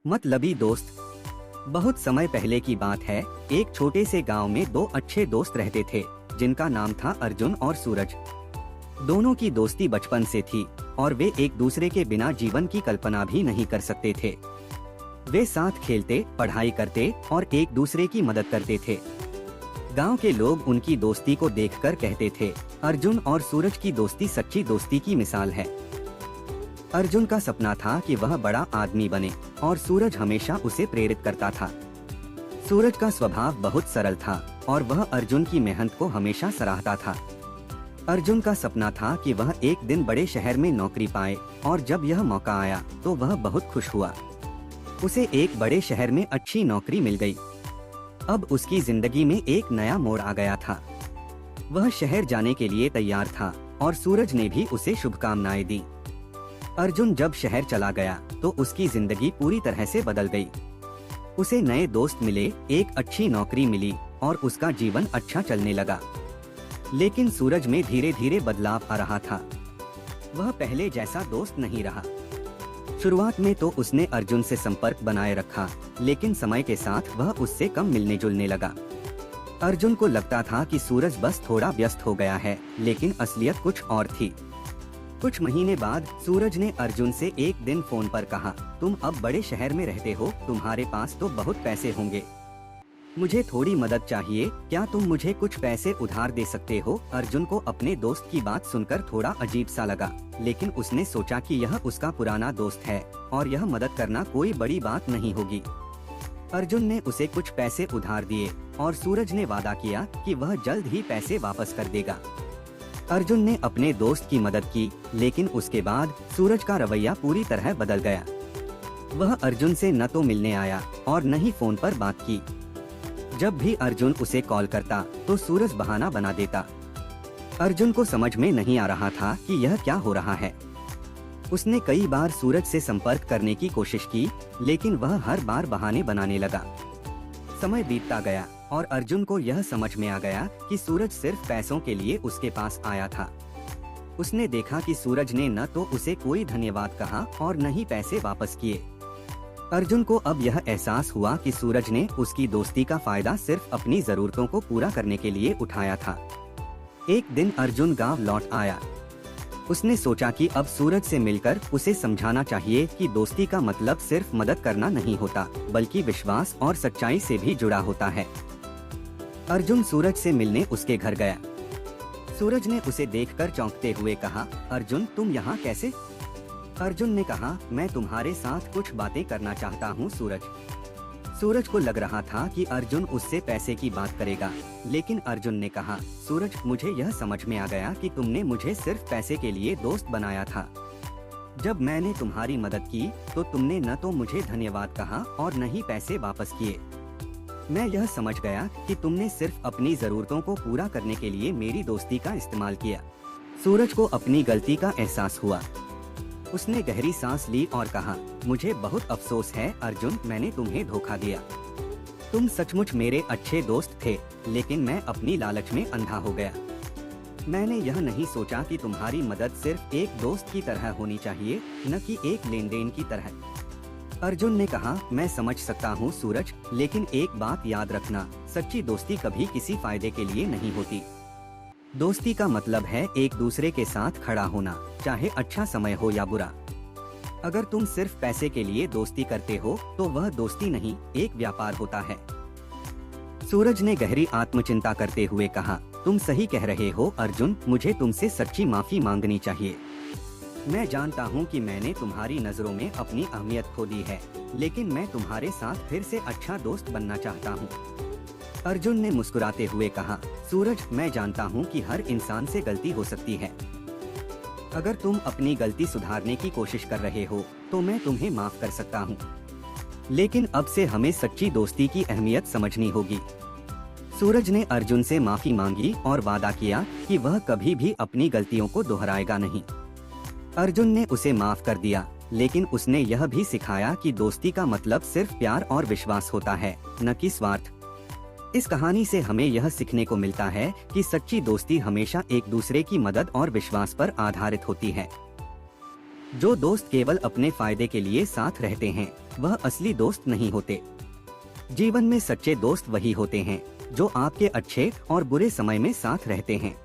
मतलबी दोस्त। बहुत समय पहले की बात है। एक छोटे से गांव में दो अच्छे दोस्त रहते थे, जिनका नाम था अर्जुन और सूरज। दोनों की दोस्ती बचपन से थी और वे एक दूसरे के बिना जीवन की कल्पना भी नहीं कर सकते थे। वे साथ खेलते, पढ़ाई करते और एक दूसरे की मदद करते थे। गांव के लोग उनकी दोस्ती को देखकर कहते थे, अर्जुन और सूरज की दोस्ती सच्ची दोस्ती की मिसाल है। अर्जुन का सपना था कि वह बड़ा आदमी बने और सूरज हमेशा उसे प्रेरित करता था। सूरज का स्वभाव बहुत सरल था और वह अर्जुन की मेहनत को हमेशा सराहता था। अर्जुन का सपना था कि वह एक दिन बड़े शहर में नौकरी पाए और जब यह मौका आया तो वह बहुत खुश हुआ। उसे एक बड़े शहर में अच्छी नौकरी मिल गई। अब उसकी जिंदगी में एक नया मोड़ आ गया था। वह शहर जाने के लिए तैयार था और सूरज ने भी उसे शुभकामनाएं दी। अर्जुन जब शहर चला गया तो उसकी जिंदगी पूरी तरह से बदल गई। उसे नए दोस्त मिले, एक अच्छी नौकरी मिली और उसका जीवन अच्छा चलने लगा। लेकिन सूरज में धीरे धीरे बदलाव आ रहा था। वह पहले जैसा दोस्त नहीं रहा। शुरुआत में तो उसने अर्जुन से संपर्क बनाए रखा, लेकिन समय के साथ वह उससे कम मिलने जुलने लगा। अर्जुन को लगता था कि सूरज बस थोड़ा व्यस्त हो गया है, लेकिन असलियत कुछ और थी। कुछ महीने बाद सूरज ने अर्जुन से एक दिन फोन पर कहा, तुम अब बड़े शहर में रहते हो, तुम्हारे पास तो बहुत पैसे होंगे। मुझे थोड़ी मदद चाहिए, क्या तुम मुझे कुछ पैसे उधार दे सकते हो? अर्जुन को अपने दोस्त की बात सुनकर थोड़ा अजीब सा लगा, लेकिन उसने सोचा कि यह उसका पुराना दोस्त है और यह मदद करना कोई बड़ी बात नहीं होगी। अर्जुन ने उसे कुछ पैसे उधार दिए और सूरज ने वादा किया कि वह जल्द ही पैसे वापस कर देगा। अर्जुन ने अपने दोस्त की मदद की, लेकिन उसके बाद सूरज का रवैया पूरी तरह बदल गया। वह अर्जुन से न तो मिलने आया और न ही फोन पर बात की। जब भी अर्जुन उसे कॉल करता तो सूरज बहाना बना देता। अर्जुन को समझ में नहीं आ रहा था कि यह क्या हो रहा है। उसने कई बार सूरज से संपर्क करने की कोशिश की, लेकिन वह हर बार बहाने बनाने लगा। समय बीतता गया और अर्जुन को यह समझ में आ गया कि सूरज सिर्फ पैसों के लिए उसके पास आया था। उसने देखा कि सूरज ने न तो उसे कोई धन्यवाद कहा और न ही पैसे वापस किए। अर्जुन को अब यह एहसास हुआ कि सूरज ने उसकी दोस्ती का फायदा सिर्फ अपनी जरूरतों को पूरा करने के लिए उठाया था। एक दिन अर्जुन गांव लौट आया। उसने सोचा कि अब सूरज से मिलकर उसे समझाना चाहिए कि दोस्ती का मतलब सिर्फ मदद करना नहीं होता, बल्कि विश्वास और सच्चाई से भी जुड़ा होता है। अर्जुन सूरज से मिलने उसके घर गया। सूरज ने उसे देखकर चौंकते हुए कहा, अर्जुन तुम यहाँ कैसे? अर्जुन ने कहा, मैं तुम्हारे साथ कुछ बातें करना चाहता हूँ सूरज। सूरज को लग रहा था कि अर्जुन उससे पैसे की बात करेगा, लेकिन अर्जुन ने कहा, सूरज मुझे यह समझ में आ गया कि तुमने मुझे सिर्फ पैसे के लिए दोस्त बनाया था। जब मैंने तुम्हारी मदद की तो तुमने न तो मुझे धन्यवाद कहा और न ही पैसे वापस किए। मैं यह समझ गया कि तुमने सिर्फ अपनी जरूरतों को पूरा करने के लिए मेरी दोस्ती का इस्तेमाल किया। सूरज को अपनी गलती का एहसास हुआ। उसने गहरी सांस ली और कहा, मुझे बहुत अफसोस है अर्जुन, मैंने तुम्हें धोखा दिया। तुम सचमुच मेरे अच्छे दोस्त थे, लेकिन मैं अपनी लालच में अंधा हो गया। मैंने यह नहीं सोचा कि तुम्हारी मदद सिर्फ एक दोस्त की तरह होनी चाहिए, न कि एक लेन देन की तरह। अर्जुन ने कहा, मैं समझ सकता हूँ सूरज, लेकिन एक बात याद रखना, सच्ची दोस्ती कभी किसी फायदे के लिए नहीं होती। दोस्ती का मतलब है एक दूसरे के साथ खड़ा होना, चाहे अच्छा समय हो या बुरा। अगर तुम सिर्फ पैसे के लिए दोस्ती करते हो तो वह दोस्ती नहीं, एक व्यापार होता है। सूरज ने गहरी आत्मचिंता करते हुए कहा, तुम सही कह रहे हो अर्जुन, मुझे तुमसे सच्ची माफी मांगनी चाहिए। मैं जानता हूँ कि मैंने तुम्हारी नजरों में अपनी अहमियत खो दी है, लेकिन मैं तुम्हारे साथ फिर से अच्छा दोस्त बनना चाहता हूँ। अर्जुन ने मुस्कुराते हुए कहा, सूरज मैं जानता हूँ कि हर इंसान से गलती हो सकती है। अगर तुम अपनी गलती सुधारने की कोशिश कर रहे हो तो मैं तुम्हें माफ कर सकता हूँ, लेकिन अब से हमें सच्ची दोस्ती की अहमियत समझनी होगी। सूरज ने अर्जुन से माफी मांगी और वादा किया कि वह कभी भी अपनी गलतियों को दोहराएगा नहीं। अर्जुन ने उसे माफ कर दिया, लेकिन उसने यह भी सिखाया कि दोस्ती का मतलब सिर्फ प्यार और विश्वास होता है, न कि स्वार्थ। इस कहानी से हमें यह सीखने को मिलता है कि सच्ची दोस्ती हमेशा एक दूसरे की मदद और विश्वास पर आधारित होती है। जो दोस्त केवल अपने फायदे के लिए साथ रहते हैं, वह असली दोस्त नहीं होते। जीवन में सच्चे दोस्त वही होते हैं जो आपके अच्छे और बुरे समय में साथ रहते हैं।